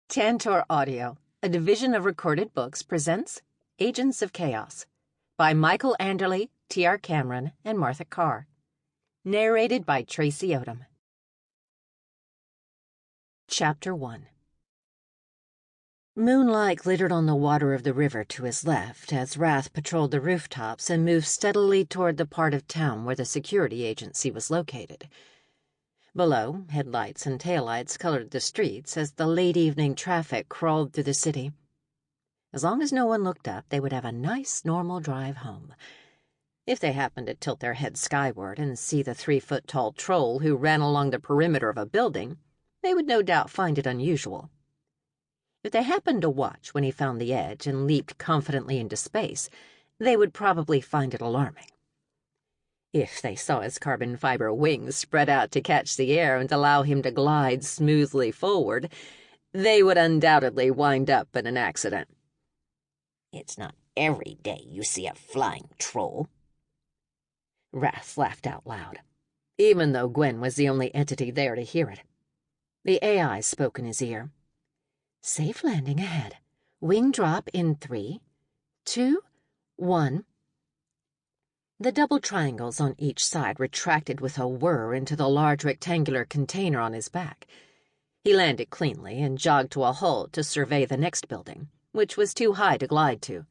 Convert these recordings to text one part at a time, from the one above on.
Tantor Audio, a division of Recorded Books, presents Agents of Chaos by Michael Anderle, T.R. Cameron, and Martha Carr. Narrated by Traci Odom. Chapter 1. Moonlight glittered on the water of the river to his left as Rath patrolled the rooftops and moved steadily toward the part of town where the security agency was located. Below, headlights and taillights colored the streets as the late evening traffic crawled through the city. As long as no one looked up, they would have a nice, normal drive home. If they happened to tilt their heads skyward and see the 3-foot-tall troll who ran along the perimeter of a building, they would no doubt find it unusual. If they happened to watch when he found the edge and leaped confidently into space, they would probably find it alarming. If they saw his carbon fiber wings spread out to catch the air and allow him to glide smoothly forward, they would undoubtedly wind up in an accident. It's not every day you see a flying troll. Rath laughed out loud, even though Gwen was the only entity there to hear it. The AI spoke in his ear. "Safe landing ahead. Wing drop in 3, 2, 1. The double triangles on each side retracted with a whir into the large rectangular container on his back. He landed cleanly and jogged to a halt to survey the next building, which was too high to glide to.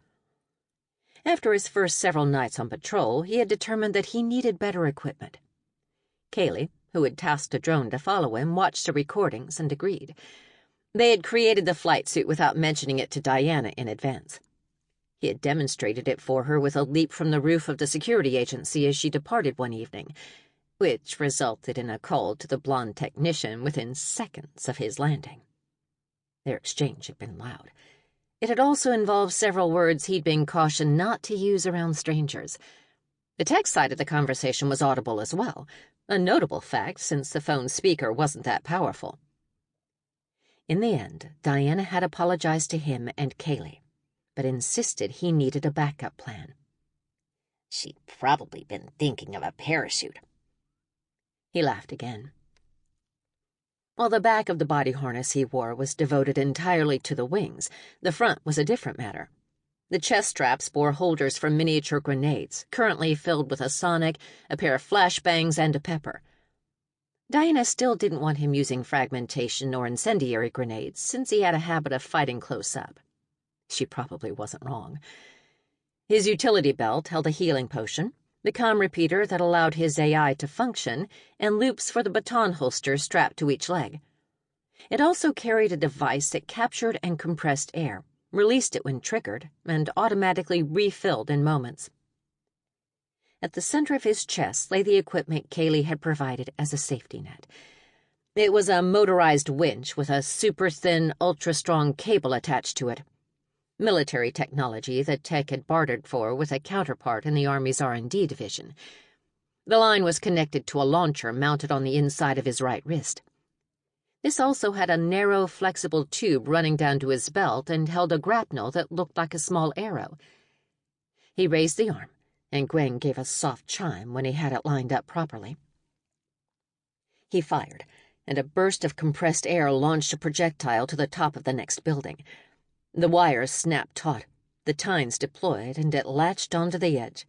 After his first several nights on patrol, he had determined that he needed better equipment. Kayleigh, who had tasked a drone to follow him, watched the recordings and agreed. They had created the flight suit without mentioning it to Diana in advance. He had demonstrated it for her with a leap from the roof of the security agency as she departed one evening, which resulted in a call to the blonde technician within seconds of his landing. Their exchange had been loud. It had also involved several words he'd been cautioned not to use around strangers. The text side of the conversation was audible as well, a notable fact since the phone speaker wasn't that powerful. In the end, Diana had apologized to him and Kayleigh, but insisted he needed a backup plan. She'd probably been thinking of a parachute. He laughed again. While the back of the body harness he wore was devoted entirely to the wings, the front was a different matter. The chest straps bore holders for miniature grenades, currently filled with a sonic, a pair of flashbangs, and a pepper. Diana still didn't want him using fragmentation or incendiary grenades, since he had a habit of fighting close up. She probably wasn't wrong. His utility belt held a healing potion, the comm repeater that allowed his AI to function, and loops for the baton holster strapped to each leg. It also carried a device that captured and compressed air, released it when triggered, and automatically refilled in moments. At the center of his chest lay the equipment Kayleigh had provided as a safety net. It was a motorized winch with a super-thin, ultra-strong cable attached to it. Military technology that Tech had bartered for with a counterpart in the Army's R&D division. The line was connected to a launcher mounted on the inside of his right wrist. This also had a narrow, flexible tube running down to his belt and held a grapnel that looked like a small arrow. He raised the arm, and Gwen gave a soft chime when he had it lined up properly. He fired, and a burst of compressed air launched a projectile to the top of the next building. The wires snapped taut, the tines deployed, and it latched onto the edge.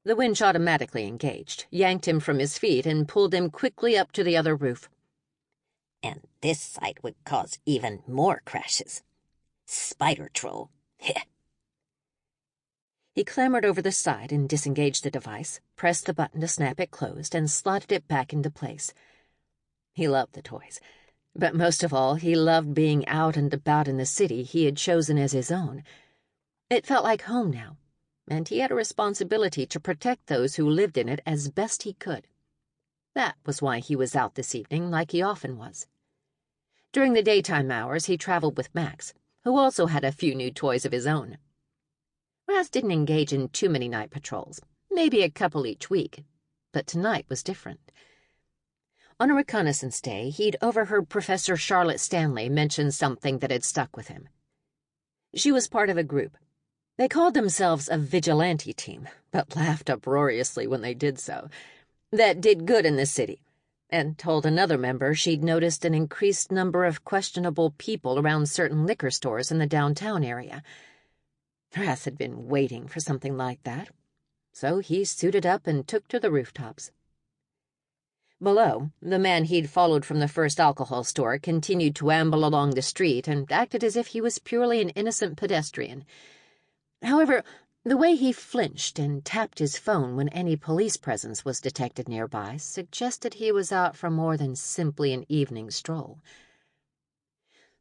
The winch automatically engaged, yanked him from his feet, and pulled him quickly up to the other roof. And this sight would cause even more crashes. Spider troll. Heh. He clambered over the side and disengaged the device, pressed the button to snap it closed, and slotted it back into place. He loved the toys. But most of all, he loved being out and about in the city he had chosen as his own. It felt like home now, and he had a responsibility to protect those who lived in it as best he could. That was why he was out this evening like he often was. During the daytime hours, he traveled with Max, who also had a few new toys of his own. Rath didn't engage in too many night patrols, maybe a couple each week, but tonight was different. On a reconnaissance day, he'd overheard Professor Charlotte Stanley mention something that had stuck with him. She was part of a group. They called themselves a vigilante team, but laughed uproariously when they did so. That did good in the city, and told another member she'd noticed an increased number of questionable people around certain liquor stores in the downtown area. Rath had been waiting for something like that, so he suited up and took to the rooftops. Below, the man he'd followed from the first alcohol store continued to amble along the street and acted as if he was purely an innocent pedestrian. However, the way he flinched and tapped his phone when any police presence was detected nearby suggested he was out for more than simply an evening stroll.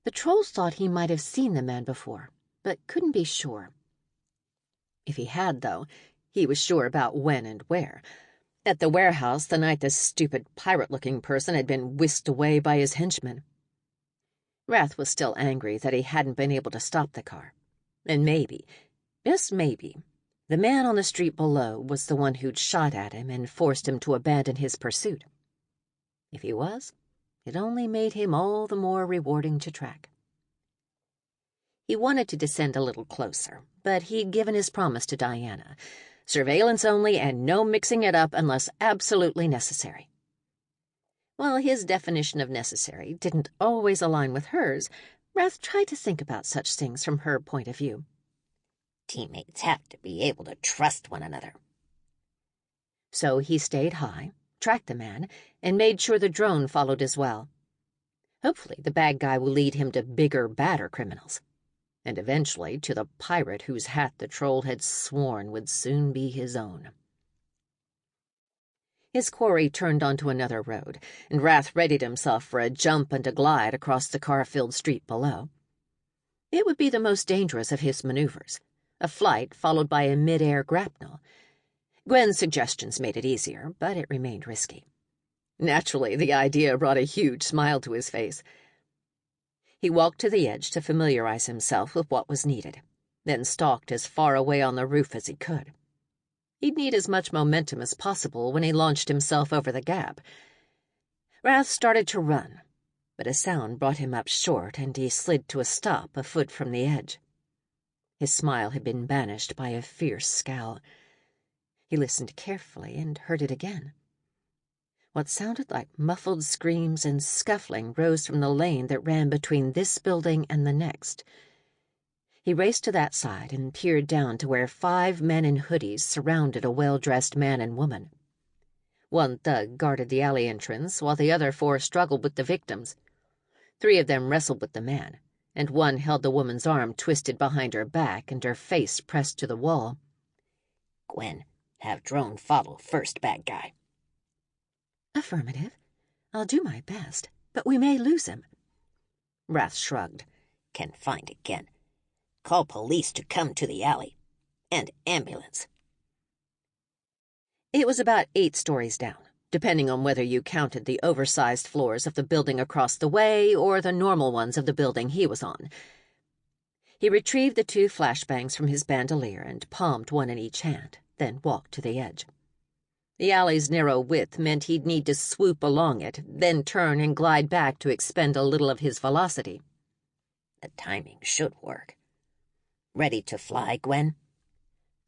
The trolls thought he might have seen the man before, but couldn't be sure. If he had, though, he was sure about when and where. At the warehouse the night this stupid pirate-looking person had been whisked away by his henchmen. Rath was still angry that he hadn't been able to stop the car. And maybe, just maybe, the man on the street below was the one who'd shot at him and forced him to abandon his pursuit. If he was, it only made him all the more rewarding to track. He wanted to descend a little closer, but he'd given his promise to Diana. Surveillance only and no mixing it up unless absolutely necessary. While his definition of necessary didn't always align with hers, Rath tried to think about such things from her point of view. Teammates have to be able to trust one another. So he stayed high, tracked the man, and made sure the drone followed as well. Hopefully the bad guy will lead him to bigger, badder criminals. And eventually to the pirate whose hat the troll had sworn would soon be his own. His quarry turned onto another road, and Rath readied himself for a jump and a glide across the car-filled street below. It would be the most dangerous of his maneuvers, a flight followed by a mid-air grapnel. Gwen's suggestions made it easier, but it remained risky. Naturally, the idea brought a huge smile to his face. He walked to the edge to familiarize himself with what was needed, then stalked as far away on the roof as he could. He'd need as much momentum as possible when he launched himself over the gap. Rath started to run, but a sound brought him up short, and he slid to a stop a foot from the edge. His smile had been banished by a fierce scowl. He listened carefully and heard it again. What sounded like muffled screams and scuffling rose from the lane that ran between this building and the next. He raced to that side and peered down to where 5 men in hoodies surrounded a well-dressed man and woman. One thug guarded the alley entrance, while the other 4 struggled with the victims. 3 of them wrestled with the man, and one held the woman's arm twisted behind her back and her face pressed to the wall. Gwen, have drone follow first bad guy. Affirmative. I'll do my best, but we may lose him. Rath shrugged. Can find again. Call police to come to the alley. And ambulance. It was about 8 stories down, depending on whether you counted the oversized floors of the building across the way or the normal ones of the building he was on. He retrieved the 2 flashbangs from his bandolier and palmed one in each hand, then walked to the edge. The alley's narrow width meant he'd need to swoop along it, then turn and glide back to expend a little of his velocity. The timing should work. Ready to fly, Gwen?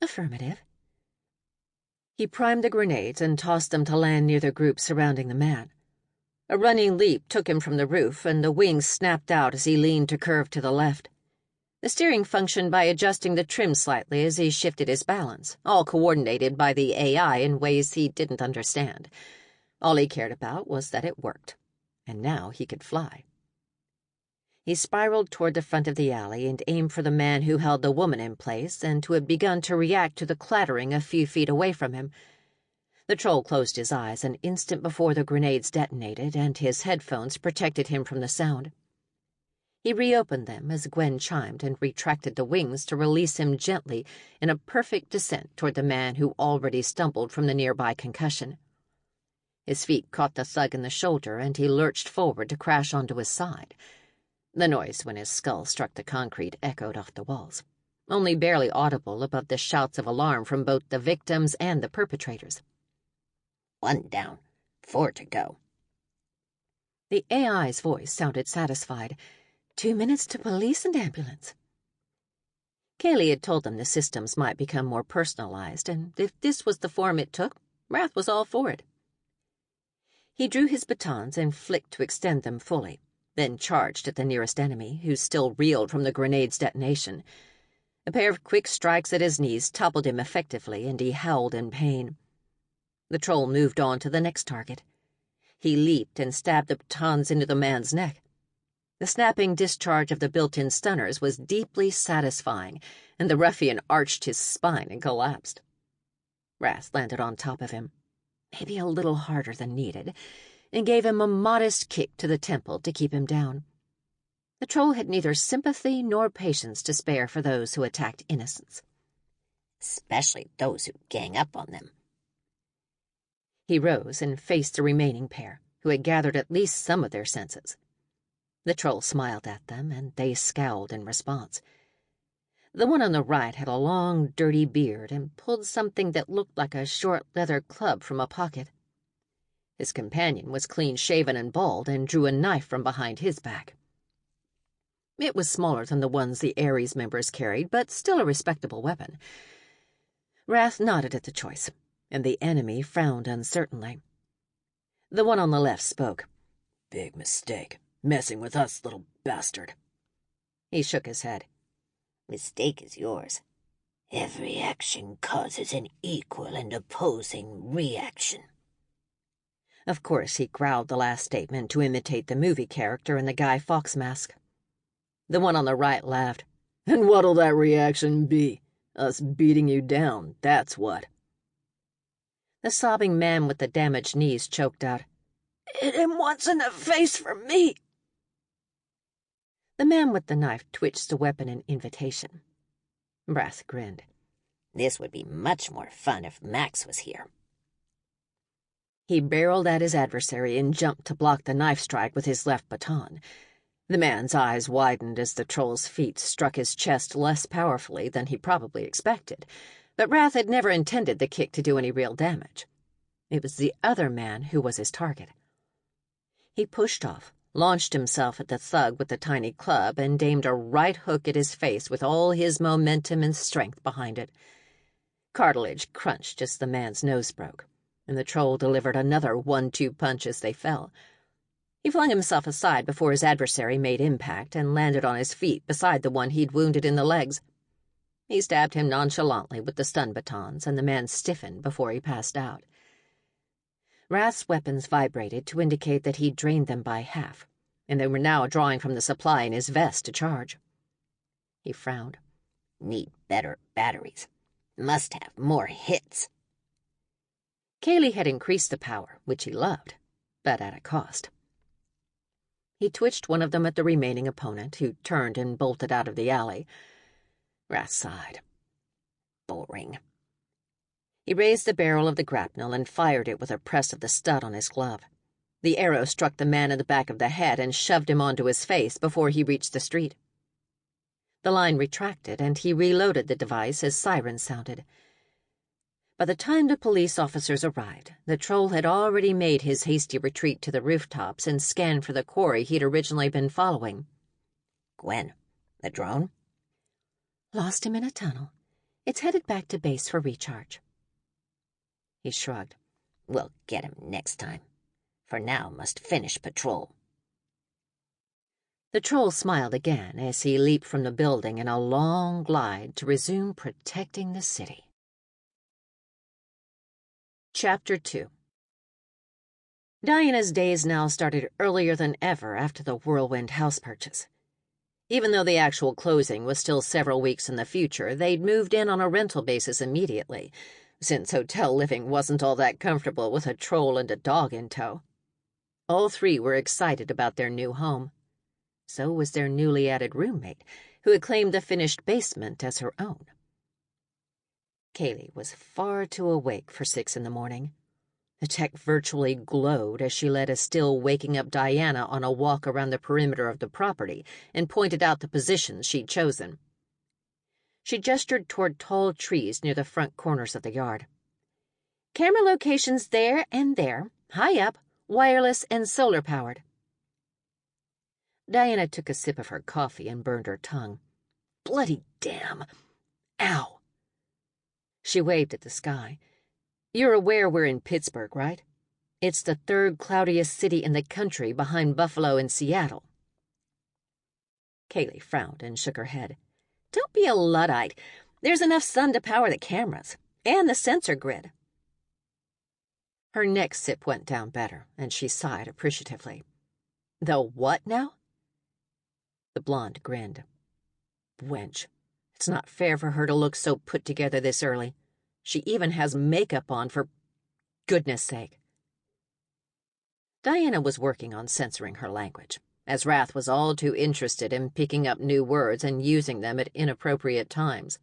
Affirmative. He primed the grenades and tossed them to land near the group surrounding the man. A running leap took him from the roof, and the wings snapped out as he leaned to curve to the left. The steering functioned by adjusting the trim slightly as he shifted his balance, all coordinated by the AI in ways he didn't understand. All he cared about was that it worked, and now he could fly. He spiraled toward the front of the alley and aimed for the man who held the woman in place and who had begun to react to the clattering a few feet away from him. The troll closed his eyes an instant before the grenades detonated, and his headphones protected him from the sound. He reopened them as Gwen chimed and retracted the wings to release him gently in a perfect descent toward the man who already stumbled from the nearby concussion. His feet caught the thug in the shoulder, and he lurched forward to crash onto his side. The noise when his skull struck the concrete echoed off the walls, only barely audible above the shouts of alarm from both the victims and the perpetrators. 1 down, 4 to go. The AI's voice sounded satisfied. 2 minutes to police and ambulance. Kayleigh had told them the systems might become more personalized, and if this was the form it took, Rath was all for it. He drew his batons and flicked to extend them fully, then charged at the nearest enemy, who still reeled from the grenade's detonation. A pair of quick strikes at his knees toppled him effectively, and he howled in pain. The troll moved on to the next target. He leaped and stabbed the batons into the man's neck. The snapping discharge of the built-in stunners was deeply satisfying, and the ruffian arched his spine and collapsed. Rath landed on top of him, maybe a little harder than needed, and gave him a modest kick to the temple to keep him down. The troll had neither sympathy nor patience to spare for those who attacked innocents. Especially those who gang up on them. He rose and faced the remaining pair, who had gathered at least some of their senses. The troll smiled at them, and they scowled in response. The one on the right had a long, dirty beard and pulled something that looked like a short leather club from a pocket. His companion was clean-shaven and bald and drew a knife from behind his back. It was smaller than the ones the Ares members carried, but still a respectable weapon. Rath nodded at the choice, and the enemy frowned uncertainly. The one on the left spoke. "Big mistake, messing with us, little bastard." He shook his head. "Mistake is yours. Every action causes an equal and opposing reaction." Of course, he growled the last statement to imitate the movie character in the Guy Fawkes mask. The one on the right laughed. "And what'll that reaction be? Us beating you down, that's what." The sobbing man with the damaged knees choked out, "Hit him once in the face for me." The man with the knife twitched the weapon in invitation. Rath grinned. "This would be much more fun if Max was here." He barreled at his adversary and jumped to block the knife strike with his left baton. The man's eyes widened as the troll's feet struck his chest less powerfully than he probably expected, but Rath had never intended the kick to do any real damage. It was the other man who was his target. He pushed off, launched himself at the thug with the tiny club, and aimed a right hook at his face with all his momentum and strength behind it. Cartilage crunched as the man's nose broke, and the troll delivered another 1-2 punch as they fell. He flung himself aside before his adversary made impact and landed on his feet beside the one he'd wounded in the legs. He stabbed him nonchalantly with the stun batons, and the man stiffened before he passed out. Rath's weapons vibrated to indicate that he'd drained them by half, and they were now drawing from the supply in his vest to charge. He frowned. "Need better batteries. Must have more hits." Kayleigh had increased the power, which he loved, but at a cost. He twitched one of them at the remaining opponent, who turned and bolted out of the alley. Rath sighed. Boring. He raised the barrel of the grapnel and fired it with a press of the stud on his glove. The arrow struck the man in the back of the head and shoved him onto his face before he reached the street. The line retracted, and he reloaded the device as sirens sounded. By the time the police officers arrived, the troll had already made his hasty retreat to the rooftops and scanned for the quarry he'd originally been following. "Gwen, the drone?" "Lost him in a tunnel. It's headed back to base for recharge." He shrugged. "We'll get him next time. For now, must finish patrol." The troll smiled again as he leaped from the building in a long glide to resume protecting the city. Chapter 2. Diana's days now started earlier than ever after the whirlwind house purchase. Even though the actual closing was still several weeks in the future, they'd moved in on a rental basis immediately, since hotel living wasn't all that comfortable with a troll and a dog in tow. All three were excited about their new home. So was their newly added roommate, who had claimed the finished basement as her own. Kayleigh was far too awake for 6 in the morning. The tech virtually glowed as she led a still waking-up Diana on a walk around the perimeter of the property and pointed out the positions she'd chosen. She gestured toward tall trees near the front corners of the yard. "Camera locations there and there, high up, wireless and solar-powered." Diana took a sip of her coffee and burned her tongue. "Bloody damn! Ow!" She waved at the sky. "You're aware we're in Pittsburgh, right?" It's the third cloudiest city in the country behind Buffalo and Seattle. Kayleigh frowned and shook her head. Don't be a Luddite. There's enough sun to power the cameras and the sensor grid. Her next sip went down better, and she sighed appreciatively. The what now? The blonde grinned. Wench. It's not fair for her to look so put together this early. She even has makeup on, for goodness sake. Diana was working on censoring her language, as Rath was all too interested in picking up new words and using them at inappropriate times.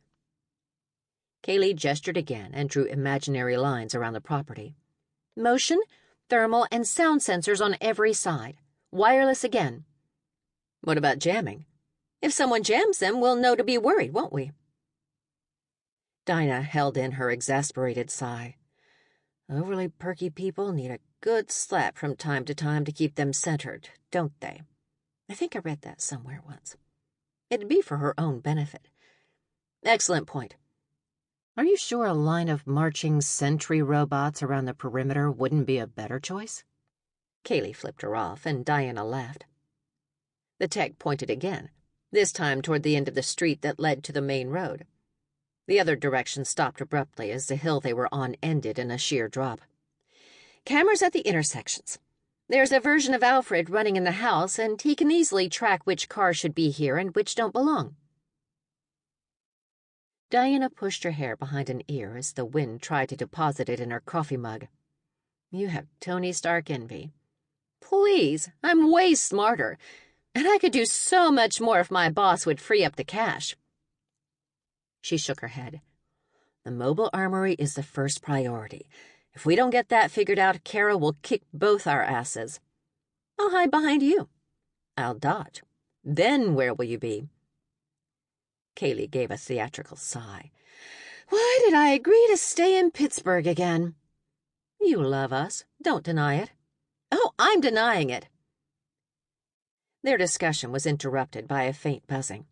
Kayleigh gestured again and drew imaginary lines around the property. Motion, thermal, and sound sensors on every side. Wireless again. What about jamming? If someone jams them, we'll know to be worried, won't we? Dinah held in her exasperated sigh. Overly perky people need a good slap from time to time to keep them centered, don't they? I think I read that somewhere once. It'd be for her own benefit. Excellent point. Are you sure a line of marching sentry robots around the perimeter wouldn't be a better choice? Kayleigh flipped her off, and Diana laughed. The tech pointed again, this time toward the end of the street that led to the main road. The other direction stopped abruptly as the hill they were on ended in a sheer drop. Cameras at the intersections. There's a version of Alfred running in the house, and he can easily track which cars should be here and which don't belong. Diana pushed her hair behind an ear as the wind tried to deposit it in her coffee mug. You have Tony Stark envy. Please, I'm way smarter, and I could do so much more if my boss would free up the cash. She shook her head. The mobile armory is the first priority. If we don't get that figured out, Kara will kick both our asses. I'll hide behind you. I'll dodge. Then where will you be? Kayleigh gave a theatrical sigh. Why did I agree to stay in Pittsburgh again? You love us. Don't deny it. Oh, I'm denying it. Their discussion was interrupted by a faint buzzing.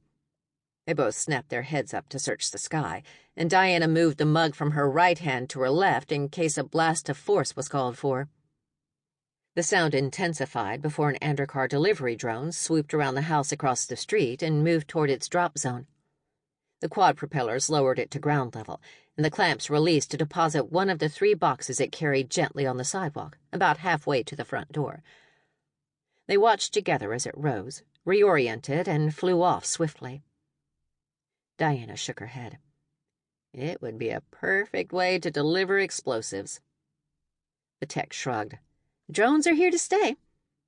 They both snapped their heads up to search the sky, and Diana moved the mug from her right hand to her left in case a blast of force was called for. The sound intensified before an undercover delivery drone swooped around the house across the street and moved toward its drop zone. The quad propellers lowered it to ground level, and the clamps released to deposit one of the 3 boxes it carried gently on the sidewalk, about halfway to the front door. They watched together as it rose, reoriented, and flew off swiftly. Diana shook her head. It would be a perfect way to deliver explosives. The tech shrugged. Drones are here to stay.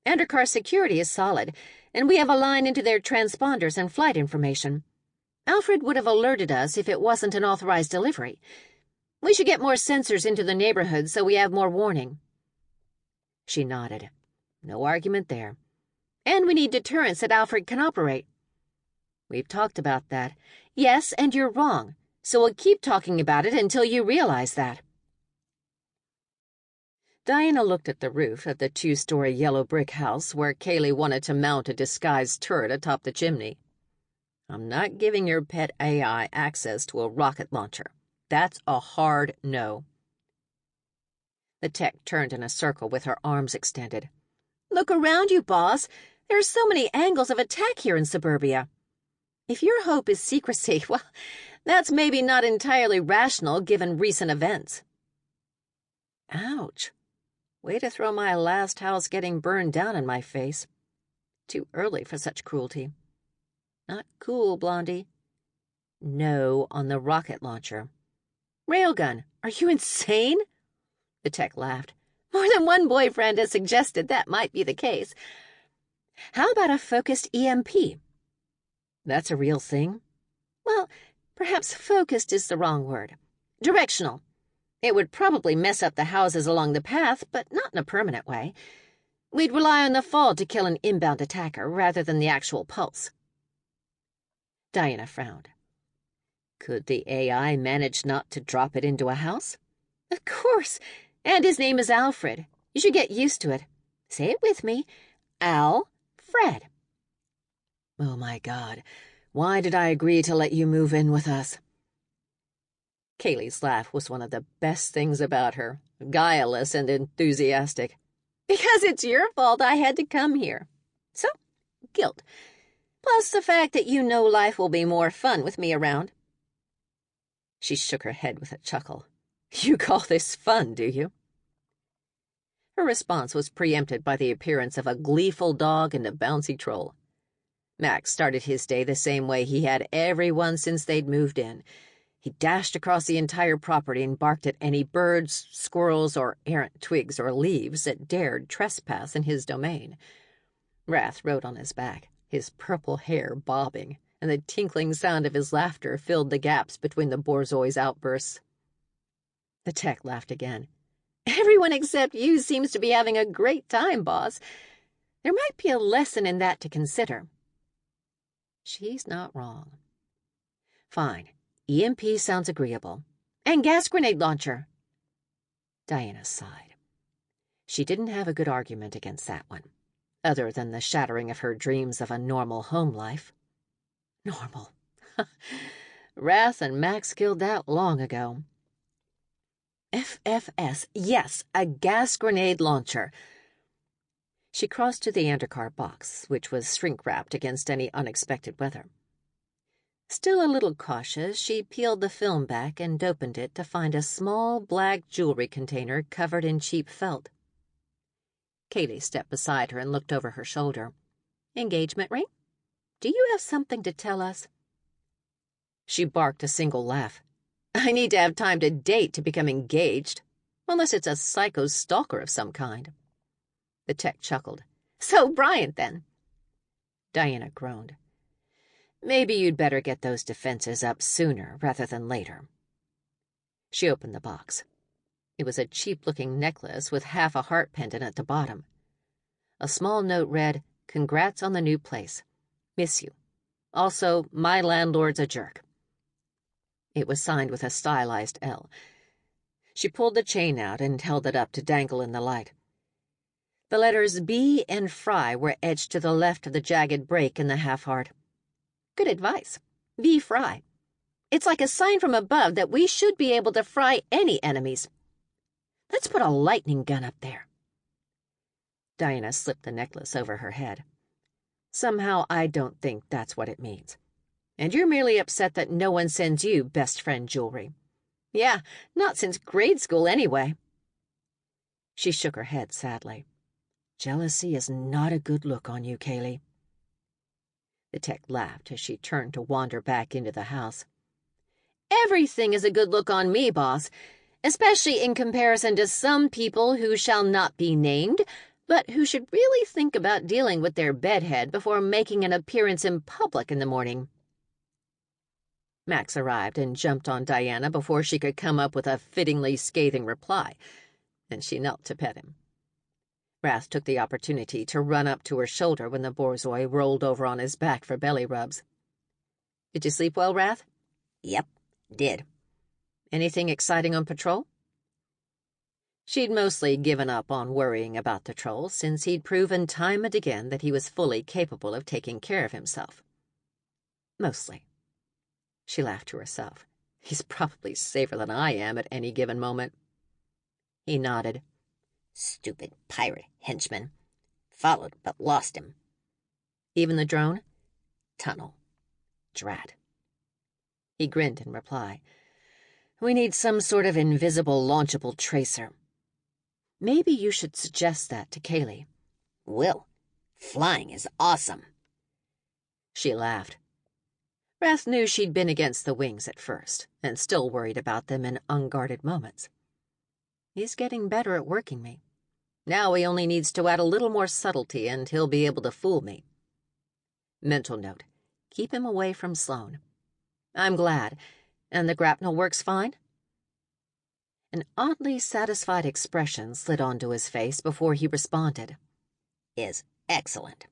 Undercar security is solid, and we have a line into their transponders and flight information. Alfred would have alerted us if it wasn't an authorized delivery. We should get more sensors into the neighborhood so we have more warning. She nodded. No argument there. And we need deterrence that Alfred can operate. We've talked about that. Yes, and you're wrong. So we'll keep talking about it until you realize that. Diana looked at the roof of the 2-story yellow brick house where Kayleigh wanted to mount a disguised turret atop the chimney. I'm not giving your pet AI access to a rocket launcher. That's a hard no. The tech turned in a circle with her arms extended. Look around you, boss. There are so many angles of attack here in suburbia. If your hope is secrecy, well, that's maybe not entirely rational given recent events. Ouch. Way to throw my last house getting burned down in my face. Too early for such cruelty. Not cool, Blondie. No on the rocket launcher. Railgun, are you insane? The tech laughed. More than one boyfriend has suggested that might be the case. How about a focused EMP? That's a real thing? Well, perhaps focused is the wrong word. Directional. It would probably mess up the houses along the path, but not in a permanent way. We'd rely on the fall to kill an inbound attacker rather than the actual pulse. Diana frowned. Could the AI manage not to drop it into a house? Of course, and his name is Alfred. You should get used to it. Say it with me. Al-Fred. Oh my God, why did I agree to let you move in with us? Kayleigh's laugh was one of the best things about her, guileless and enthusiastic. Because it's your fault I had to come here. So, guilt. Plus the fact that you know life will be more fun with me around. She shook her head with a chuckle. You call this fun, do you? Her response was preempted by the appearance of a gleeful dog and a bouncy troll. Max started his day the same way he had everyone since they'd moved in. He dashed across the entire property and barked at any birds, squirrels, or errant twigs or leaves that dared trespass in his domain. Rath rode on his back, his purple hair bobbing, and the tinkling sound of his laughter filled the gaps between the Borzoi's outbursts. The tech laughed again. Everyone except you seems to be having a great time, boss. There might be a lesson in that to consider. She's not wrong. Fine. EMP sounds agreeable. And gas grenade launcher. Diana sighed. She didn't have a good argument against that one, other than the shattering of her dreams of a normal home life. Normal. Rath and Max killed that long ago. FFS, yes, a gas grenade launcher. She crossed to the undercar box, which was shrink-wrapped against any unexpected weather. Still a little cautious, she peeled the film back and opened it to find a small black jewelry container covered in cheap felt. Kayleigh stepped beside her and looked over her shoulder. Engagement ring? Do you have something to tell us? She barked a single laugh. I need to have time to date to become engaged, unless it's a psycho stalker of some kind. The tech chuckled. So Bryant, then. Diana groaned. Maybe you'd better get those defenses up sooner rather than later. She opened the box. It was a cheap-looking necklace with half a heart pendant at the bottom. A small note read, Congrats on the new place. Miss you. Also, my landlord's a jerk. It was signed with a stylized L. She pulled the chain out and held it up to dangle in the light. The letters B and Fry were etched to the left of the jagged break in the half-heart. Good advice. Be Fry. It's like a sign from above that we should be able to fry any enemies. Let's put a lightning gun up there. Diana slipped the necklace over her head. Somehow I don't think that's what it means. And you're merely upset that no one sends you best friend jewelry. Yeah, not since grade school anyway. She shook her head sadly. Jealousy is not a good look on you, Kayleigh. The tech laughed as she turned to wander back into the house. Everything is a good look on me, boss, especially in comparison to some people who shall not be named, but who should really think about dealing with their bedhead before making an appearance in public in the morning. Max arrived and jumped on Diana before she could come up with a fittingly scathing reply, and she knelt to pet him. Rath took the opportunity to run up to her shoulder when the Borzoi rolled over on his back for belly rubs. Did you sleep well, Rath? Yep, did. Anything exciting on patrol? She'd mostly given up on worrying about the troll since he'd proven time and again that he was fully capable of taking care of himself. Mostly. She laughed to herself. He's probably safer than I am at any given moment. He nodded. Stupid pirate henchman. Followed but lost him. Even the drone? Tunnel. Drat. He grinned in reply. We need some sort of invisible launchable tracer. Maybe you should suggest that to Kayleigh. Will. Flying is awesome. She laughed. Rath knew she'd been against the wings at first, and still worried about them in unguarded moments. He's getting better at working me. Now he only needs to add a little more subtlety, and he'll be able to fool me. Mental note. Keep him away from Sloane. I'm glad. And the grapnel works fine? An oddly satisfied expression slid onto his face before he responded. Is excellent.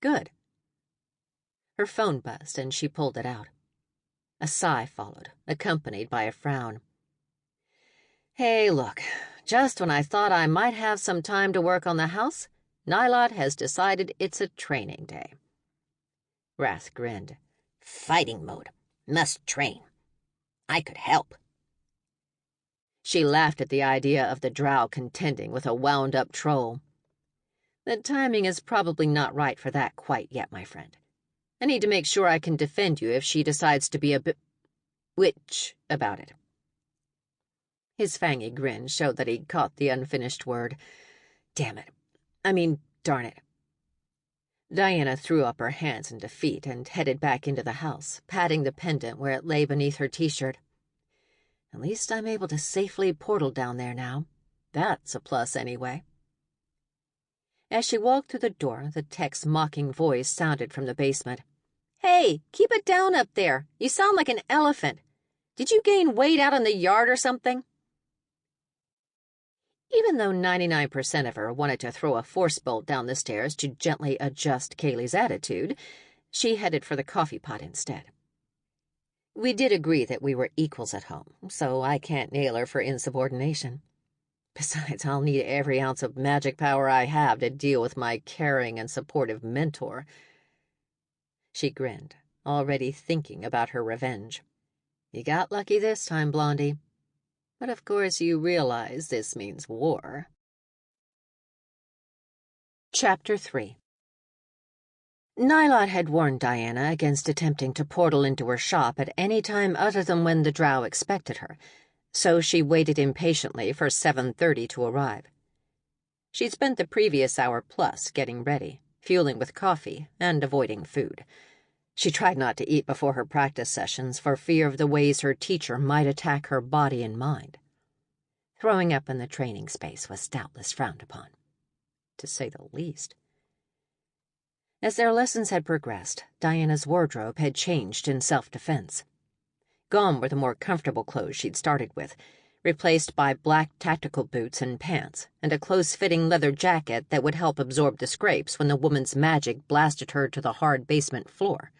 Good. Her phone buzzed, and she pulled it out. A sigh followed, accompanied by a frown. Hey, look, just when I thought I might have some time to work on the house, Nylot has decided it's a training day. Rath grinned. Fighting mode. Must train. I could help." She laughed at the idea of the drow contending with a wound-up troll. "The timing is probably not right for that quite yet, my friend. I need to make sure I can defend you if she decides to be a bit witch about it." His fangy grin showed that he'd caught the unfinished word. Damn it. Darn it. Diana threw up her hands in defeat and headed back into the house, patting the pendant where it lay beneath her t-shirt. At least I'm able to safely portal down there now. That's a plus anyway. As she walked through the door, the tech's mocking voice sounded from the basement. "Hey, keep it down up there. You sound like an elephant. Did you gain weight out in the yard or something?" Even though 99% of her wanted to throw a force bolt down the stairs to gently adjust Kayleigh's attitude, she headed for the coffee pot instead. We did agree that we were equals at home, so I can't nail her for insubordination. Besides, I'll need every ounce of magic power I have to deal with my caring and supportive mentor. She grinned, already thinking about her revenge. "You got lucky this time, Blondie. But of course you realize this means war." Chapter 3. Nylot had warned Diana against attempting to portal into her shop at any time other than when the drow expected her, so she waited impatiently for 7:30 to arrive. She'd spent the previous hour plus getting ready, fueling with coffee, and avoiding food. She tried not to eat before her practice sessions for fear of the ways her teacher might attack her body and mind. Throwing up in the training space was doubtless frowned upon, to say the least. As their lessons had progressed, Diana's wardrobe had changed in self-defense. Gone were the more comfortable clothes she'd started with, replaced by black tactical boots and pants, and a close-fitting leather jacket that would help absorb the scrapes when the woman's magic blasted her to the hard basement floor.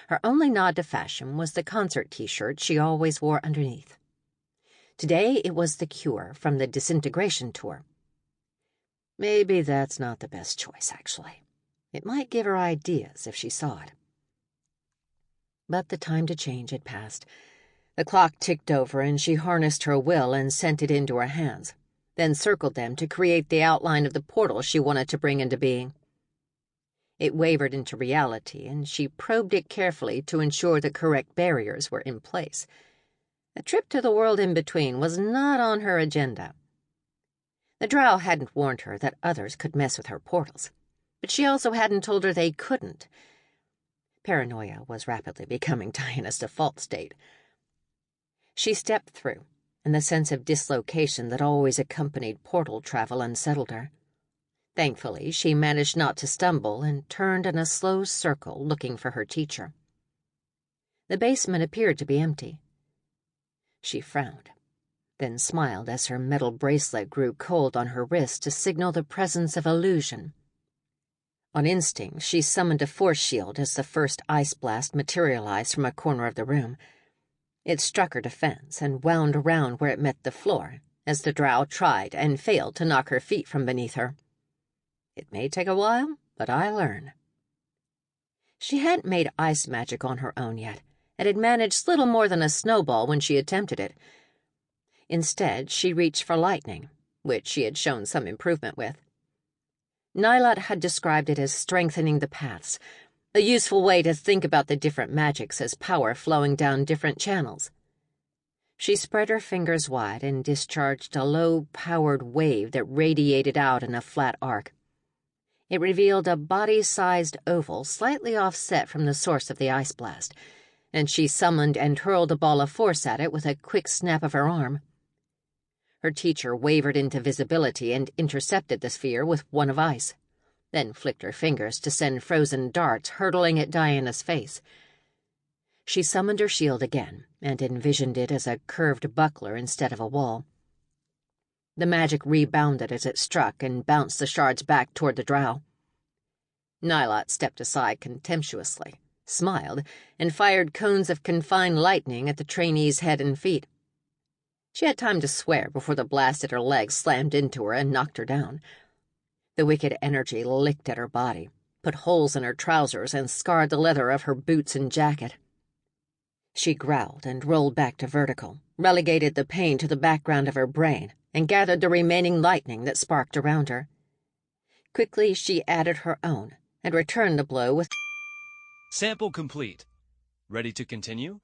Her only nod to fashion was the concert t-shirt she always wore underneath. Today it was the Cure from the Disintegration Tour. Maybe that's not the best choice, actually. It might give her ideas if she saw it. But the time to change had passed. The clock ticked over and she harnessed her will and sent it into her hands, then circled them to create the outline of the portal she wanted to bring into being. It wavered into reality, and she probed it carefully to ensure the correct barriers were in place. A trip to the world in between was not on her agenda. The drow hadn't warned her that others could mess with her portals, but she also hadn't told her they couldn't. Paranoia was rapidly becoming Diana's default state. She stepped through, and the sense of dislocation that always accompanied portal travel unsettled her. Thankfully, she managed not to stumble and turned in a slow circle looking for her teacher. The basement appeared to be empty. She frowned, then smiled as her metal bracelet grew cold on her wrist to signal the presence of illusion. On instinct, she summoned a force shield as the first ice blast materialized from a corner of the room. It struck her defense and wound around where it met the floor, as the drow tried and failed to knock her feet from beneath her. It may take a while, but I learn. She hadn't made ice magic on her own yet, and had managed little more than a snowball when she attempted it. Instead, she reached for lightning, which she had shown some improvement with. Nylot had described it as strengthening the paths, a useful way to think about the different magics as power flowing down different channels. She spread her fingers wide and discharged a low-powered wave that radiated out in a flat arc. It revealed a body-sized oval slightly offset from the source of the ice blast, and she summoned and hurled a ball of force at it with a quick snap of her arm. Her teacher wavered into visibility and intercepted the sphere with one of ice, then flicked her fingers to send frozen darts hurtling at Diana's face. She summoned her shield again and envisioned it as a curved buckler instead of a wall. The magic rebounded as it struck and bounced the shards back toward the drow. Nylot stepped aside contemptuously, smiled, and fired cones of confined lightning at the trainee's head and feet. She had time to swear before the blast at her legs slammed into her and knocked her down. The wicked energy licked at her body, put holes in her trousers, and scarred the leather of her boots and jacket. She growled and rolled back to vertical, relegated the pain to the background of her brain, and gathered the remaining lightning that sparked around her. Quickly, she added her own and returned the blow with... Sample complete. Ready to continue?